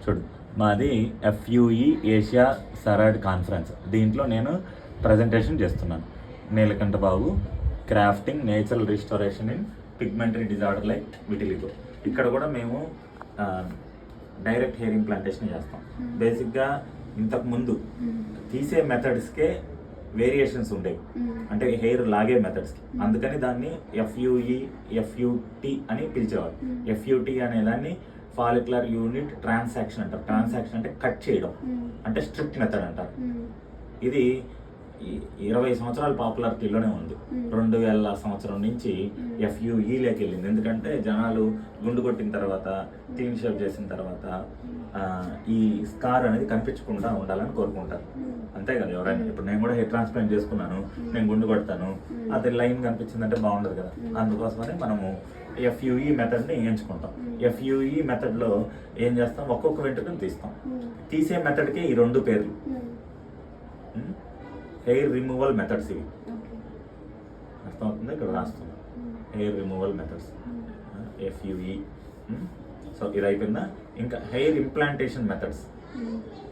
చూడు, మాది FUE Asia సరాడ్ conference. దీంట్లో నేను ప్రజెంటేషన్ చేస్తున్నాను. Neelakantha Babu, crafting natural restoration in pigmentary disorder like vitiligo. ఇక్కడ కూడా మేము డైరెక్ట్ హెయిర్ ఇంప్లాంటేషన్ చేస్తాం. బేసిక్గా ఇంతకుముందు తీసే మెథడ్స్కే వేరియేషన్స్ ఉండేవి, అంటే హెయిర్ లాగే మెథడ్స్కి. అందుకని దాన్ని FUT అని పిలిచేవారు. FUT అనే దాన్ని ఫాలిక్యులర్ యూనిట్ ట్రాన్సాక్షన్ అంటారు. ట్రాన్సాక్షన్ అంటే కట్ చేయడం, అంటే స్ట్రిప్ మెథడ్ అంటారు. ఇది 20 సంవత్సరాల పాపులారిటీలోనే ఉంది. 2000 సంవత్సరం నుంచి FUEలోకి వెళ్ళింది. ఎందుకంటే జనాలు గుండు కొట్టిన తర్వాత, క్లీన్ షేవ్ చేసిన తర్వాత ఈ స్కార్ అనేది కనిపించకుండా ఉండాలని కోరుకుంటారు. అంతే కదా ఎవరైనా. ఇప్పుడు నేను కూడా హెయిర్ ట్రాన్స్ప్లాంట్ చేసుకున్నాను, నేను గుండు కొడతాను, అది లైన్ కనిపించిందంటే బాగుండదు కదా. అందుకోసమని మనము FUE మెథడ్ని ఎంచుకుంటాం. FUE మెథడ్లో ఏం చేస్తాం, ఒక్కొక్క వెంట్రుకను తీస్తాం. తీసే మెథడ్కి ఈ 2 పేర్లు, హెయిర్ రిమూవల్ మెథడ్స్. ఇవి అర్థమవుతుంది, ఇక్కడ రాస్తున్నా hair removal methods FUE. So ఇది అయిపోయిందా. ఇంకా హెయిర్ ఇంప్లాంటేషన్ మెథడ్స్,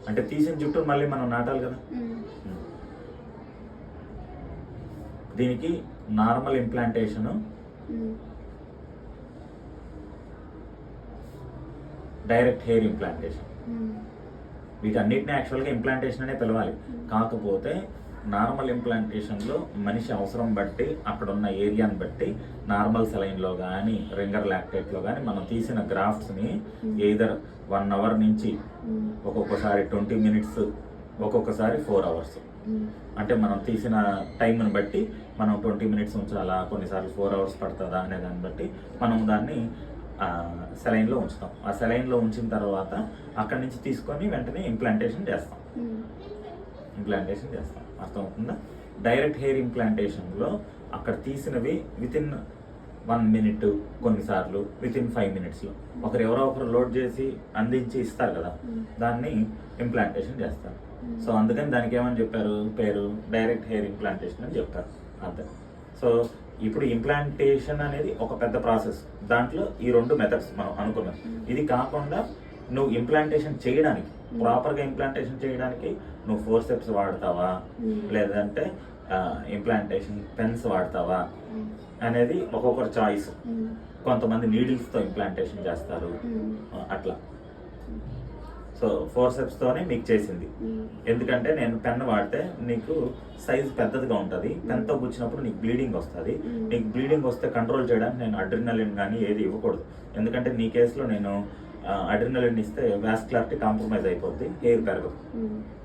అంటే తీసిన జుట్టు మళ్ళీ మనం నాటాలి కదా. దీనికి normal implantation, direct hair implantation. వీటన్నిటిని యాక్చువల్గా ఇంప్లాంటేషన్ అనే పిలవాలి. కాకపోతే నార్మల్ ఇంప్లాంటేషన్లో మనిషి అవసరం బట్టి, అక్కడ ఉన్న ఏరియాని బట్టి నార్మల్ సెలైన్లో కానీ రింగర్ లాక్టేట్లో కానీ మనం తీసిన గ్రాఫ్ట్స్ని ఎయిదర్ 1 అవర్ నుంచి ఒక్కొక్కసారి 20 మినిట్స్, ఒక్కొక్కసారి 4 అవర్స్, అంటే మనం తీసిన టైంని బట్టి మనం 20 మినిట్స్ ఉంచాలా, కొన్నిసార్లు 4 అవర్స్ పడుతుందా అనే దాన్ని బట్టి మనం దాన్ని సెలైన్లో ఉంచుతాం. ఆ సెలైన్లో ఉంచిన తర్వాత అక్కడి నుంచి తీసుకొని వెంటనే ఇంప్లాంటేషన్ చేస్తాం. అర్థమవుతుందా. డైరెక్ట్ హెయిర్ ఇంప్లాంటేషన్లో అక్కడ తీసినవి వితిన్ 1 మినిట్, కొన్నిసార్లు వితిన్ 5 మినిట్స్లో ఎవరో ఒకరు లోడ్ చేసి అందించి ఇస్తారు కదా, దాన్ని ఇంప్లాంటేషన్ చేస్తారు. సో అందుకని దానికి ఏమని చెప్పారు, పేరు డైరెక్ట్ హెయిర్ ఇంప్లాంటేషన్ అని చెప్పారు. అంతే. సో ఇప్పుడు ఇంప్లాంటేషన్ అనేది ఒక పెద్ద ప్రాసెస్. దాంట్లో ఈ 2 మెథడ్స్ మనం అనుకున్నాం. ఇది కాకుండా నువ్వు ఇంప్లాంటేషన్ చేయడానికి, ప్రాపర్గా ఇంప్లాంటేషన్ చేయడానికి నువ్వు ఫోర్సెప్స్ వాడతావా, లేదంటే ఇంప్లాంటేషన్ పెన్స్ వాడతావా అనేది ఒక్కొక్కరు చాయిస్. కొంతమంది నీడిల్స్తో ఇంప్లాంటేషన్ చేస్తారు, అట్లా. సో ఫోర్సెప్స్తోనే మీకు చేసింది. ఎందుకంటే నేను పెన్ వాడితే నీకు సైజ్ పెద్దదిగా ఉంటుంది, పెన్తో కూర్చున్నప్పుడు నీకు బ్లీడింగ్ వస్తుంది. నీకు బ్లీడింగ్ వస్తే కంట్రోల్ చేయడానికి నేను అడ్రినలిన్ కానీ ఏది ఇవ్వకూడదు. ఎందుకంటే నీ కేసులో నేను అడ్రినలిన్ ఇస్తే వాస్కులారిటీ కాంప్రమైజ్ అయిపోద్ది, హెయిర్ పెరగదు.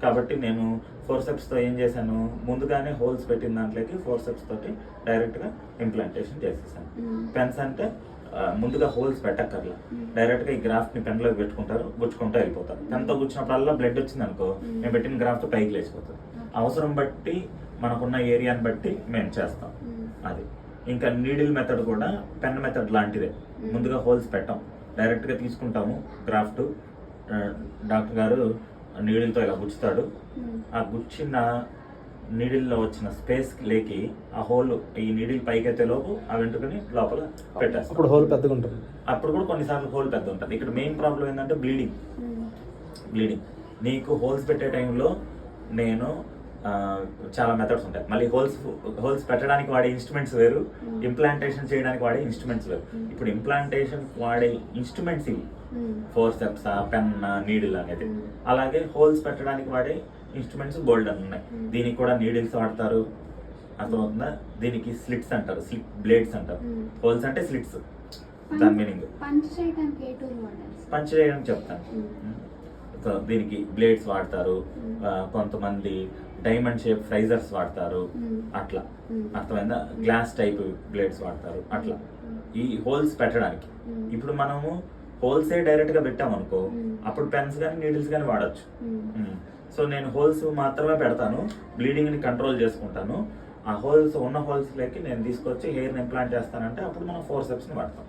కాబట్టి నేను ఫోర్సెప్స్తో ఏం చేశాను, ముందుగానే హోల్స్ పెట్టిన దాంట్లోకి ఫోర్సెప్స్ తోటి డైరెక్ట్గా ఇంప్లాంటేషన్ చేసేసాను. పెన్స్ అంటే ముందుగా హోల్స్ పెట్టక్కర్లా, డైరెక్ట్గా ఈ గ్రాఫ్ట్ని పెన్లోకి పెట్టుకుంటారు, గుచ్చుకుంటూ వెళ్ళిపోతారు. పెన్తో గుచ్చినప్పుడల్లా బ్లడ్ వచ్చింది అనుకో, నేను పెట్టిన గ్రాఫ్ట్ పైకి లేచిపోతుంది. అవసరం బట్టి, మనకున్న ఏరియాని బట్టి మేము చేస్తాం. అది. ఇంకా నీడిల్ మెథడ్ కూడా పెన్ మెథడ్ లాంటిదే. ముందుగా హోల్స్ పెట్టాం, డైరెక్ట్గా తీసుకుంటాము గ్రాఫ్ట్. డాక్టర్ గారు నీడిల్తో ఇలా గుచ్చుతాడు. ఆ గుచ్చిన నీడిల్లో వచ్చిన స్పేస్ లేకి ఆ హోల్, ఈ నీడిల్ పైకెత్తే లోపు ఆ వెంట్రుకని లోపల పెట్టేస్తాం. అప్పుడు హోల్ పెద్దగా ఉంటుంది. అప్పుడు కూడా కొన్నిసార్లు హోల్ పెద్ద ఉంటుంది. ఇక్కడ మెయిన్ ప్రాబ్లం ఏంటంటే బ్లీడింగ్. నీకు హోల్స్ పెట్టే టైంలో నేను చాలా మెథడ్స్ ఉంటాయి. మళ్ళీ హోల్స్ పెట్టడానికి వాడే ఇన్స్ట్రుమెంట్స్ వేరు, ఇంప్లాంటేషన్ చేయడానికి వాడే ఇన్స్ట్రుమెంట్స్ వేరు. ఇప్పుడు ఇంప్లాంటేషన్ వాడే ఇన్స్ట్రుమెంట్స్ ఇవి, ఫోర్సెప్స్, పెన్, నీడిల్ అనేది. అలాగే హోల్స్ పెట్టడానికి వాడే ఇన్స్ట్రుమెంట్స్ బోల్డ్ అని ఉన్నాయి. దీనికి కూడా నీడిల్స్ వాడతారు, అర్థమవుతుందా. దీనికి స్లిట్స్ అంటారు, స్లిట్ బ్లేడ్స్ అంటారు. హోల్స్ అంటే స్లిట్స్, దాని మీనింగ్. పంచ్ చేయడానికి చెప్తాను. సో దీనికి బ్లేడ్స్ వాడతారు, కొంతమంది డైమండ్ షేప్ ఫ్రైజర్స్ వాడతారు, అట్లా. అర్థమైందా. గ్లాస్ టైప్ బ్లేడ్స్ వాడతారు, అట్లా. ఈ హోల్స్ పెట్టడానికి ఇప్పుడు మనము హోల్సే డైరెక్ట్గా పెట్టామనుకో, అప్పుడు పెన్స్ కానీ నీడిల్స్ కానీ వాడచ్చు. సో నేను హోల్స్ మాత్రమే పెడతాను, బ్లీడింగ్ని కంట్రోల్ చేసుకుంటాను. ఆ హోల్స్ ఉన్న హోల్స్లోకి నేను తీసుకొచ్చి హెయిర్ని ఇంప్లాంట్ చేస్తానంటే అప్పుడు మనం ఫోర్సెప్స్ని వాడతాం.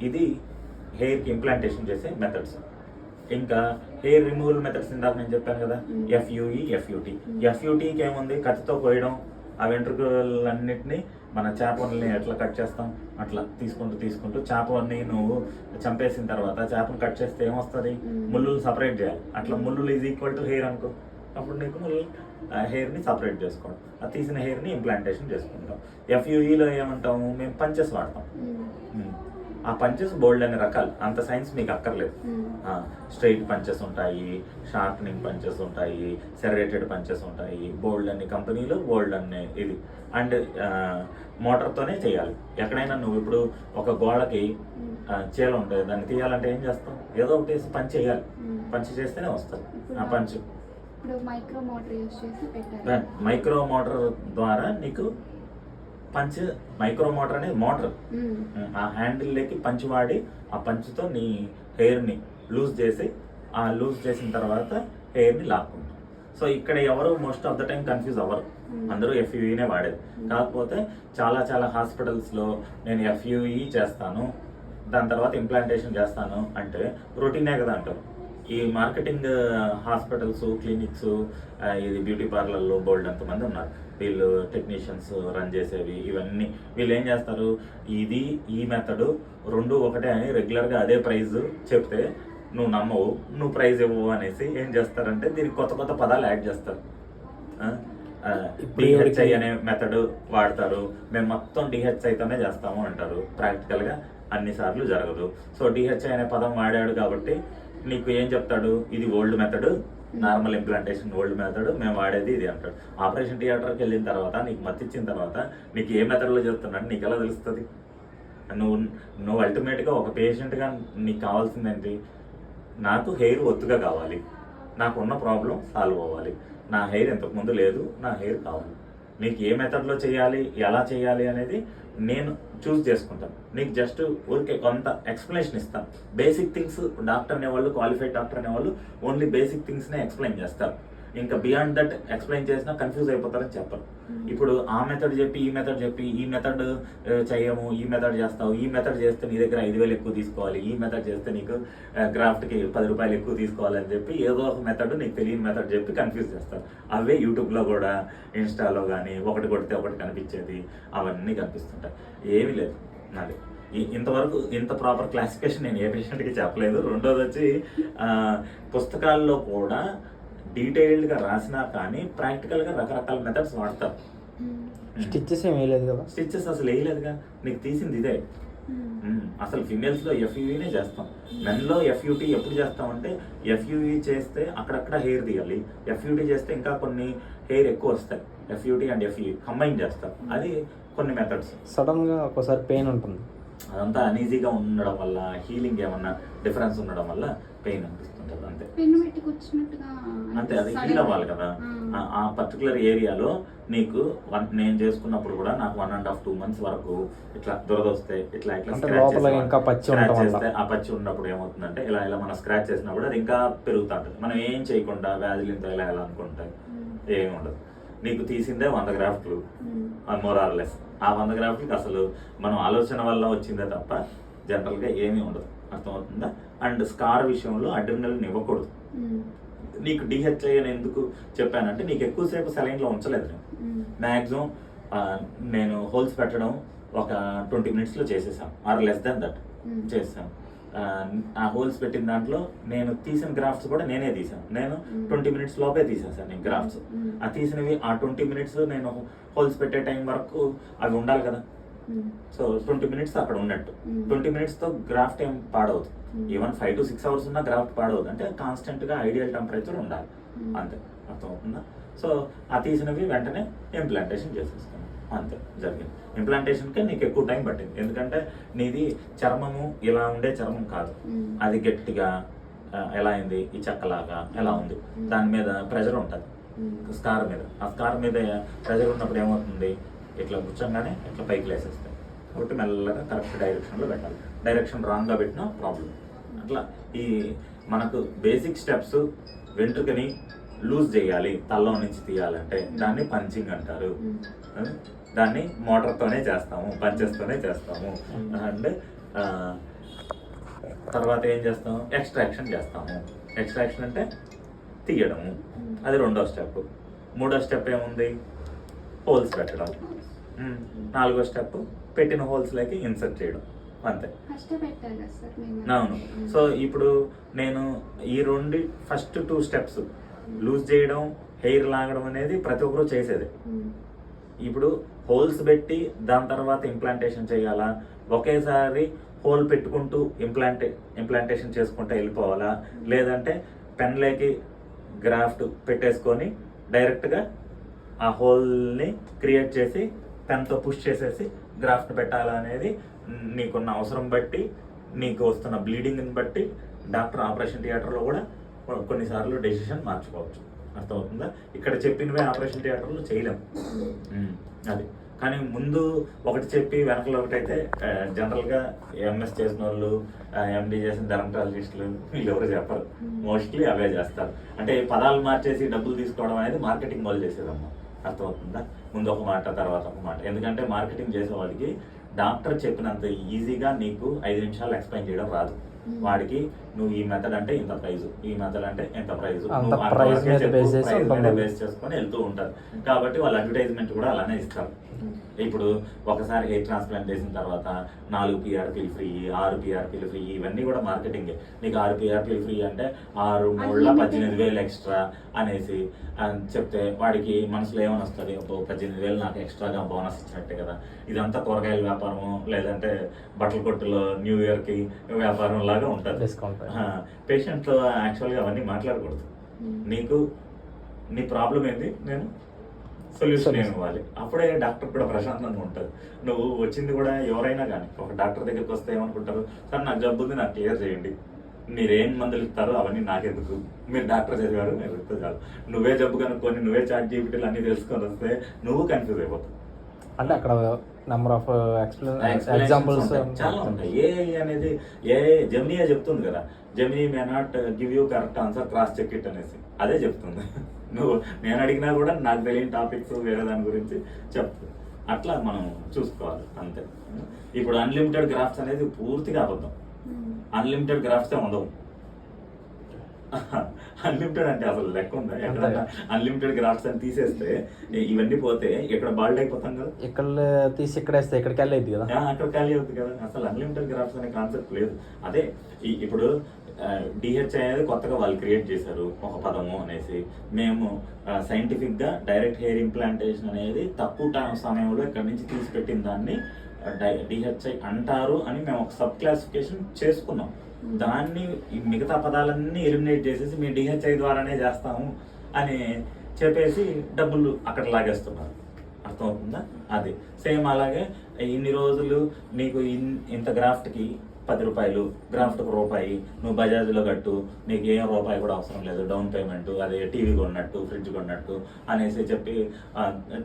ఇది హెయిర్కి ఇంప్లాంటేషన్ చేసే మెథడ్స్. ఇంకా హెయిర్ రిమూవల్ మెథడ్స్ ఇందాక నేను చెప్పాను కదా, FUE, FUT. FUTకి ఏముంది, కత్తితో కోయడం, ఆ వెంట్రుకలన్నిటిని మన చేపల్ని ఎట్లా కట్ చేస్తాం అట్లా తీసుకుంటూ చేపని నువ్వు చంపేసిన తర్వాత చేపను కట్ చేస్తే ఏమొస్తుంది, ముళ్ళు సపరేట్ చేయాలి. అట్లా ముళ్ళు ఈజ్ ఈక్వల్ టు హెయిర్ అనుకో, అప్పుడు నీకు హెయిర్ని సపరేట్ చేసుకోవడం, ఆ తీసిన హెయిర్ని ఇంప్లాంటేషన్ చేసుకుంటాం. FUEలో ఏమంటాము, మేము పంచెస్ వాడతాం. ఆ పంచెస్ బోల్డ్ అనే రకాలు, అంత సైన్స్ మీకు అక్కర్లేదు. స్ట్రైట్ పంచెస్ ఉంటాయి, షార్ప్నింగ్ పంచెస్ ఉంటాయి, సెరరేటెడ్ పంచెస్ ఉంటాయి, బోల్డ్ అన్ని కంపెనీలు, బోల్డ్ అనే ఇది. అండ్ మోటార్తోనే చేయాలి. ఎక్కడైనా నువ్వు ఇప్పుడు ఒక గోడకి చీల ఉంటుంది, దాన్ని తీయాలంటే ఏం చేస్తాం, ఏదో ఒకటి వేసి పంచ్ చేయాలి, పంచ్ చేస్తేనే వస్తుంది ఆ పంచ్. మైక్రో మోటార్ ద్వారా నీకు పంచ్, మైక్రో మోటార్ అనేది మోటార్, ఆ హ్యాండిల్లోకి పంచ్ వాడి ఆ పంచ్తో నీ హెయిర్ని లూజ్ చేసి, ఆ లూజ్ చేసిన తర్వాత హెయిర్ని లాక్కుంటాం. సో ఇక్కడ ఎవరు most of the time confuse అవ్వరు, అందరూ FUEనే వాడేది. కాకపోతే చాలా హాస్పిటల్స్లో నేను FUE చేస్తాను, దాని తర్వాత ఇంప్లాంటేషన్ చేస్తాను అంటే రొటీనే కదా అంటారు. ఈ మార్కెటింగ్ హాస్పిటల్స్, క్లినిక్స్, ఇది బ్యూటీ పార్లర్లో బోల్డ్ అంతమంది ఉన్నారు. వీళ్ళు టెక్నీషియన్స్ రన్ చేసేవి ఇవన్నీ, వీళ్ళు ఏం చేస్తారు, ఈ మెథడ్ రెండు ఒకటే అని రెగ్యులర్గా అదే ప్రైజ్ చెప్తే నువ్వు నమ్మవు, నువ్వు ప్రైజ్ ఇవ్వవు అనేసి ఏం చేస్తారంటే దీనికి కొత్త పదాలు యాడ్ చేస్తారు. DHI అనే మెథడ్ వాడతారు, మేము మొత్తం DHIతోనే చేస్తాము అంటారు. ప్రాక్టికల్గా అన్నిసార్లు జరగదు. సో DHI అనే పదం వాడాడు కాబట్టి నీకు ఏం చెప్తాడు, ఇది old method, normal implantation old method, మేము వాడేది ఇది అంటాడు. ఆపరేషన్ థియేటర్కి వెళ్ళిన తర్వాత నీకు మత్తిచ్చిన తర్వాత నీకు ఏ మెథడ్లో చెప్తున్నాడు నీకు ఎలా తెలుస్తుంది? నువ్వు అల్టిమేట్గా ఒక పేషెంట్గా నీకు కావాల్సిందేంటి, నాకు హెయిర్ ఒత్తుగా కావాలి, నాకు ఉన్న ప్రాబ్లం సాల్వ్ అవ్వాలి, నా హెయిర్ ఇంతకుముందు లేదు, నా హెయిర్ కావాలి. నీకు ఏ మెథడ్లో చేయాలి, ఎలా చేయాలి అనేది నేను చూస్ చేసుకుంటాను. నీకు జస్ట్ ఊరికే కొంత ఎక్స్ప్లెనేషన్ ఇస్తాను. బేసిక్ థింగ్స్ డాక్టర్ అనేవాళ్ళు, క్వాలిఫైడ్ డాక్టర్ అనేవాళ్ళు ఓన్లీ బేసిక్ థింగ్స్నే ఎక్స్ప్లెయిన్ చేస్తారు. ఇంకా బియాండ్ దట్ ఎక్స్ప్లెయిన్ చేసినా కన్ఫ్యూజ్ అయిపోతారని చెప్పరు. ఇప్పుడు ఆ మెథడ్ చెప్పి ఈ మెథడ్ చేయము, ఈ మెథడ్ చేస్తావు, ఈ మెథడ్ చేస్తే నీ దగ్గర 5,000 ఎక్కువ తీసుకోవాలి, ఈ మెథడ్ చేస్తే నీకు గ్రాఫ్ట్కి 10 రూపాయలు ఎక్కువ తీసుకోవాలని చెప్పి ఏదో ఒక మెథడ్, నీకు తెలియని మెథడ్ చెప్పి కన్ఫ్యూజ్ చేస్తారు. అవే యూట్యూబ్లో కూడా, ఇన్స్టాలో కానీ ఒకటి కొడితే ఒకటి కనిపించేది అవన్నీ కనిపిస్తుంటాయి. ఏమీ లేదు నాది. ఇంతవరకు ఇంత ప్రాపర్ క్లాసిఫికేషన్ నేను ఏ పేషెంట్కి చెప్పలేదు. రెండోది వచ్చి పుస్తకాల్లో కూడా డీటెయిల్డ్గా రాసినా కానీ ప్రాక్టికల్గా రకరకాల మెథడ్స్ వాడతారు. స్టిచ్చెస్ ఏం వేయలేదు కదా, స్టిచ్చెస్ అసలు వేయలేదుగా, నీకు తీసింది ఇదే. అసలు ఫిమేల్స్లో FUEనే చేస్తాం, మెన్లో FUT ఎప్పుడు చేస్తామంటే FUE చేస్తే అక్కడక్కడ హెయిర్ తీయాలి, FUT చేస్తే ఇంకా కొన్ని హెయిర్ ఎక్కువ వస్తాయి. FUT అండ్ FUE కంబైన్ చేస్తాం, అది కొన్ని మెథడ్స్. సడన్గా ఒక్కోసారి పెయిన్ ఉంటుంది, అదంతా అనీజీగా ఉండడం వల్ల, హీలింగ్ ఏమన్నా డిఫరెన్స్ ఉండడం వల్ల పెయిన్ అనిపిస్తుంటుంది, అంతే. అంతే, అది హీల్ అవ్వాలి కదా. ఆ పర్టికులర్ ఏరియాలో నీకు నేను చేసుకున్నప్పుడు కూడా నాకు 1.5-2 months వరకు ఇట్లా దురదొస్తే ఇట్లా స్క్రాచ్ చేస్తే, ఆ పచ్చి ఉన్నప్పుడు ఏమవుతుందంటే ఇలా మనం స్క్రాచ్ చేసినప్పుడు అది ఇంకా పెరుగుతూ ఉంటుంది. మనం ఏం చేయకుండా వ్యాజిలిన్తో ఇలా అనుకుంటాయి, ఏమి ఉండదు. నీకు తీసిందే 100 గ్రాఫ్ట్లు మోరార్లెస్. ఆ 100 గ్రాఫ్ట్లకి అసలు మనం ఆలోచన వల్ల వచ్చిందే తప్ప జనరల్గా ఏమీ ఉండదు, అర్థమవుతుందా? అండ్ స్కార్ విషయంలో అడ్రినలిన్ ఇవ్వకూడదు. నీకు DHI అని ఎందుకు చెప్పానంటే నీకు ఎక్కువసేపు సెలైన్లో ఉంచలేదు. నేను మ్యాక్సిమం నేను హోల్స్ పెట్టడం ఒక 20 minutesలో చేసేసాను, ఆర్ లెస్ దాన్ దట్ చేసాను. ఆ హోల్స్ పెట్టిన దాంట్లో నేను తీసిన గ్రాఫ్ట్స్ కూడా నేనే తీసాను. నేను 20 minutes లోపే తీసేసాను నేను గ్రాఫ్ట్స్. ఆ తీసినవి ఆ 20 minutes నేను హోల్స్ పెట్టే టైం వరకు అవి ఉండాలి కదా. సో 20 minutes అక్కడ ఉన్నట్టు. 20 minutesతో గ్రాఫ్ట్ ఏం పాడవద్దు. ఈవెన్ 5 to 6 hours ఉన్నా గ్రాఫ్ట్ పాడవద్దు. అంటే కాన్స్టెంట్గా ఐడియల్ టెంపరేచర్ ఉండాలి, అంతే. అర్థమవుతుందా? సో ఆ తీసినవి వెంటనే ఇంప్లాంటేషన్ చేసేస్తాను, అంతే జరిగింది. ఇంప్లాంటేషన్కే నీకు ఎక్కువ టైం పట్టింది, ఎందుకంటే నీది చర్మము ఇలా ఉండే చర్మం కాదు, అది గట్టిగా ఎలా అయింది, ఈ చెక్కలాగా ఎలా ఉంది, దాని మీద ప్రెషర్ ఉంటుంది స్కార్ మీద. ఆ స్కార్ మీద ప్రెషర్ ఉన్నప్పుడు ఏమవుతుంది, ఇట్లా కూర్చోగానే ఇట్లా పైకి లేసేస్తాయి. కాబట్టి మెల్లగా కరెక్ట్ డైరెక్షన్లో పెట్టాలి. డైరెక్షన్ రాంగ్గా పెట్టినా ప్రాబ్లం. అట్లా ఈ మనకు బేసిక్ స్టెప్స్, వెంట్రుకని లూజ్ చేయాలి తల్లో నుంచి తీయాలంటే దాన్ని పంచింగ్ అంటారు. దాన్ని మోటార్తోనే చేస్తాము, పంచెస్తోనే చేస్తాము. అండ్ తర్వాత ఏం చేస్తాము, ఎక్స్ట్రాక్షన్ చేస్తాము. ఎక్స్ట్రాక్షన్ అంటే తీయడము, అది 2వ స్టెప్. 3వ స్టెప్ ఏముంది, హోల్స్ పెట్టడం. నాలుగో స్టెప్ పెట్టిన హోల్స్లోకి ఇన్సర్ట్ చేయడం, అంతే. కష్టపెట్టారు కదా సార్ మేము. అవును. సో ఇప్పుడు నేను ఈ రెండు ఫస్ట్ 2 స్టెప్స్ లూజ్ చేయడం, హెయిర్ లాగడం అనేది ప్రతి ఒక్కరు చేసేది. ఇప్పుడు హోల్స్ పెట్టి దాని తర్వాత ఇంప్లాంటేషన్ చేయాలా, ఒకేసారి హోల్ పెట్టుకుంటూ ఇంప్లాంటేషన్ చేసుకుంటూ వెళ్ళిపోవాలా, లేదంటే పెన్లేకి గ్రాఫ్ట్ పెట్టేసుకొని డైరెక్ట్గా ఆ హోల్ని క్రియేట్ చేసి పెన్తో పుష్ చేసేసి గ్రాఫ్ట్ పెట్టాలా అనేది నీకున్న అవసరం బట్టి, నీకు వస్తున్న బ్లీడింగ్ని బట్టి డాక్టర్ ఆపరేషన్ థియేటర్లో కూడా కొన్నిసార్లు డెసిషన్ మార్చుకోవచ్చు. అర్థమవుతుందా? ఇక్కడ చెప్పినవే ఆపరేషన్ థియేటర్లో చేయలేము. అది కానీ ముందు ఒకటి చెప్పి వెనకలో ఒకటైతే జనరల్గా ఎంఎస్ చేసిన వాళ్ళు, ఎండి చేసిన డెర్మటాలజిస్టులు వీళ్ళు ఎవరు చెప్పరు, మోస్ట్లీ అవే చేస్తారు. అంటే పదాలు మార్చేసి డబ్బులు తీసుకోవడం అనేది మార్కెటింగ్ వాళ్ళు చేసేదమ్మా. అర్థమవుతుందా? ముందు ఒక మాట తర్వాత ఒక మాట. ఎందుకంటే మార్కెటింగ్ చేసే వాళ్ళకి డాక్టర్ చెప్పినంత ఈజీగా నీకు 5 నిమిషాలు ఎక్స్ప్లెయిన్ చేయడం రాదు. వాడికి నువ్వు ఈ మెథడ్ అంటే ఇంత ప్రైజు, ఈ మెథడ్ అంటే ఎంత ప్రైజు, బేస్ చేసుకొని వెళ్తూ ఉంటారు. కాబట్టి వాళ్ళ అడ్వర్టైజ్మెంట్ కూడా అలానే ఇస్తారు. ఇప్పుడు ఒకసారి హెయిర్ ట్రాన్స్ప్లాంట్ చేసిన తర్వాత 4 PRPలు ఫ్రీ, 6 PRPలు ఫ్రీ, ఇవన్నీ కూడా మార్కెటింగే. నీకు 6 PRPలు ఫ్రీ అంటే 6 మూళ్ళ 18,000 ఎక్స్ట్రా అనేసి చెప్తే వాడికి మనసులో ఏమని వస్తుంది, 18,000 నాకు ఎక్స్ట్రాగా బోనస్ ఇచ్చినట్టే కదా. ఇదంతా కూరగాయల వ్యాపారము, లేదంటే బట్టల కొట్టులో న్యూ ఇయర్కి వ్యాపారం లాగా ఉంటుంది. పేషెంట్తో యాక్చువల్గా అవన్నీ మాట్లాడకూడదు. నీకు నీ ప్రాబ్లం ఏంది, నేను సొల్యూషన్ ఏమి ఇవ్వాలి, అప్పుడే డాక్టర్ కూడా ప్రశాంతంగా ఉంటుంది. నువ్వు వచ్చింది కూడా ఎవరైనా కానీ ఒక డాక్టర్ దగ్గరికి వస్తే ఏమనుకుంటారు, సార్ నాకు జబ్బు ఉంది, నాకు క్లియర్ చేయండి, మీరేం మందులు ఇస్తారో అవన్నీ నాకెందుకు, మీరు డాక్టర్ చదివారు నేను చెప్తే చాలు. నువ్వే జబ్బు కనుక్కొని నువ్వే చాట్ జీపీటీలు అన్నీ తెలుసుకొని వస్తే నువ్వు కన్ఫ్యూజ్ అయిపోతావు. అంటే అక్కడ నెంబర్ ఆఫ్ ఎగ్జాంపుల్స్ చాలా ఉంటాయి. ఏ అనేది జెమినీ చెప్తుంది కదా, Gemini may not give you correct answer, cross check it అనేసి అదే చెప్తుంది. నువ్వు నేను అడిగినా కూడా నాకు తెలియని టాపిక్స్ వేరే దాని గురించి చెప్తుంది. అట్లా మనం చూసుకోవాలి అంతే. ఇప్పుడు అన్లిమిటెడ్ గ్రాఫ్ట్స్ అనేది పూర్తిగా అబద్ధం. అన్లిమిటెడ్ గ్రాఫ్ట్స్ ఉండవు. అన్లిమిటెడ్ అంటే అసలు లెక్క ఉందా? ఎక్కడన్నా అన్లిమిటెడ్ గ్రాఫ్ట్స్ అని తీసేస్తే ఇవన్నీ పోతే ఇక్కడ బాల్డ్ అయిపోతాం కదా. ఇక్కడ తీసి ఇక్కడ వేస్తే ఇక్కడ ఖాళీ అవుతుంది కదా, అక్కడ ఖాళీ అవుతుంది కదా. అసలు అన్లిమిటెడ్ గ్రాఫ్ట్స్ అనే కాన్సెప్ట్ లేదు. అదే ఇప్పుడు డిహెచ్ఐ అనేది కొత్తగా వాళ్ళు క్రియేట్ చేశారు ఒక పదము అనేసి. మేము సైంటిఫిక్గా డైరెక్ట్ హెయిర్ ఇంప్లాంటేషన్ అనేది తక్కువ సమయంలో ఇక్కడ నుంచి తీసి పెట్టిన దాన్ని డిహెచ్ఐ అంటారు అని మేము ఒక సబ్ క్లాసిఫికేషన్ చేసుకున్నాం. దాన్ని మిగతా పదాలన్నీ ఎలిమినేట్ చేసేసి మేము డిహెచ్ఐ ద్వారానే చేస్తాము అని చెప్పేసి డబ్బులు అక్కడ లాగేస్తున్నారు. అర్థమవుతుందా? అది సేమ్ అలాగే ఇన్ని రోజులు నీకు ఇంత గ్రాఫ్ట్కి 10 రూపాయలు, గ్రాఫ్ట్ ₹1, నువ్వు బజాజ్లో కట్టు, నీకు ఏం రూపాయి కూడా అవసరం లేదు, డౌన్ పేమెంట్, అదే టీవీ కొన్నట్టు, ఫ్రిడ్జ్ కొన్నట్టు అనేసి చెప్పి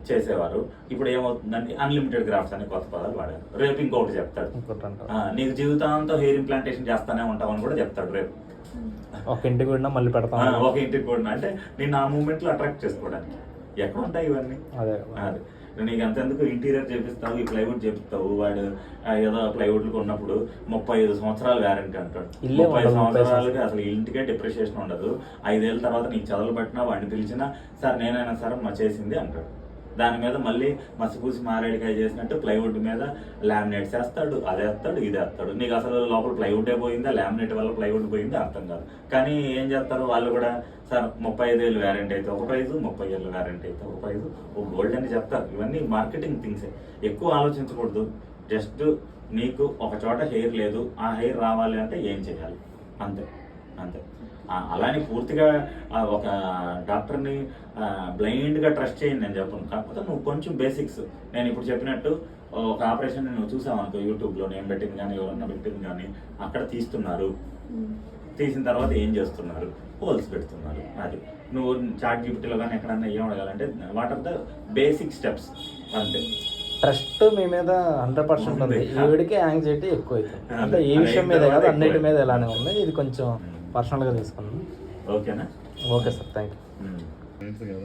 చేసేవారు. ఇప్పుడు ఏమవుతుందంటే అన్లిమిటెడ్ గ్రాఫ్ట్స్ అనే కొత్త పదాలు వాడారు. రేపు ఇంకొకటి చెప్తాడు, నీకు జీవితాంతం హెయిర్ ఇంప్లాంటేషన్ చేస్తానే ఉంటామని కూడా చెప్తాడు రేపు. ఒక ఇంటికి కూడా మళ్ళీ పెడతాం, ఒక ఇంటికి కూడా అంటే నేను ఆ మూమెంట్లో అట్రాక్ట్ చేసుకోవడానికి. ఎక్కడ ఉంటాయి ఇవన్నీ? అదే నీకు అంతెందుకు ఇంటీరియర్ చేపిస్తావు, ఈ ప్లైవుడ్ చేపిస్తావు, వాడు ఏదో ప్లైవుడ్లు కొన్నప్పుడు 35 సంవత్సరాలు వ్యారంటీ అంటాడు. 30 సంవత్సరాలకి అసలు ఇంటికే డిప్రిషియేషన్ ఉండదు. 5 ఏళ్ళ తర్వాత నీకు చదువులు పట్టినా వాడిని పిలిచినా సార్ నేనైనా సరే మా చేసింది అంటాడు. దాని మీద మళ్ళీ మసిపూసి మారేడికాయ చేసినట్టు ప్లైవుడ్ మీద లామినేట్స్ వేస్తాడు, అదేస్తాడు, ఇదేస్తాడు. నీకు అసలు లోపల ప్లైవుడే పోయిందా, లామినేట్ వల్ల ప్లైవుడ్ పోయిందా అర్థం కాదు. కానీ ఏం చేస్తారు వాళ్ళు కూడా, సార్ 35 ఏళ్ళు వ్యారంటీ అయితే ఒక ప్రైజు, 30 ఏళ్ళు వ్యారంటీ అయితే ఒక ప్రైజు, ఒక గోల్డ్ అని చెప్తారు. ఇవన్నీ మార్కెటింగ్ థింగ్సే. ఎక్కువ ఆలోచించకూడదు. జస్ట్ నీకు ఒక చోట హెయిర్ లేదు, ఆ హెయిర్ రావాలి అంటే ఏం చేయాలి, అంతే అంతే. అలానే పూర్తిగా ఒక డాక్టర్ని బ్లైండ్గా ట్రస్ట్ చేయండి నేను చెప్పను. కాకపోతే నువ్వు కొంచెం బేసిక్స్ నేను ఇప్పుడు చెప్పినట్టు ఒక ఆపరేషన్ నువ్వు చూసావు అనుకో, యూట్యూబ్లో నేను పెట్టింది కానీ ఎవరన్నా పెట్టింది కానీ అక్కడ తీస్తున్నారు. తీసిన తర్వాత ఏం చేస్తున్నారు, హోల్స్ పెడుతున్నారు. అది నువ్వు చాట్ జీపీటీలో కానీ ఎక్కడన్నా ఏం అడగాలంటే what are the basic steps అంతే. ట్రస్ట్ మీ మీద 100% ఉంది. ఈవిడికి యాంగ్జైటీ ఎక్కువ అవుతుంది. అంటే ఈ విషయం మీద కాదు, అన్నిటి మీద ఇలానే ఉంది. ఇది కొంచెం పర్సనల్గా తీసుకున్నాను. ఓకేనా? Okay sir, thank you.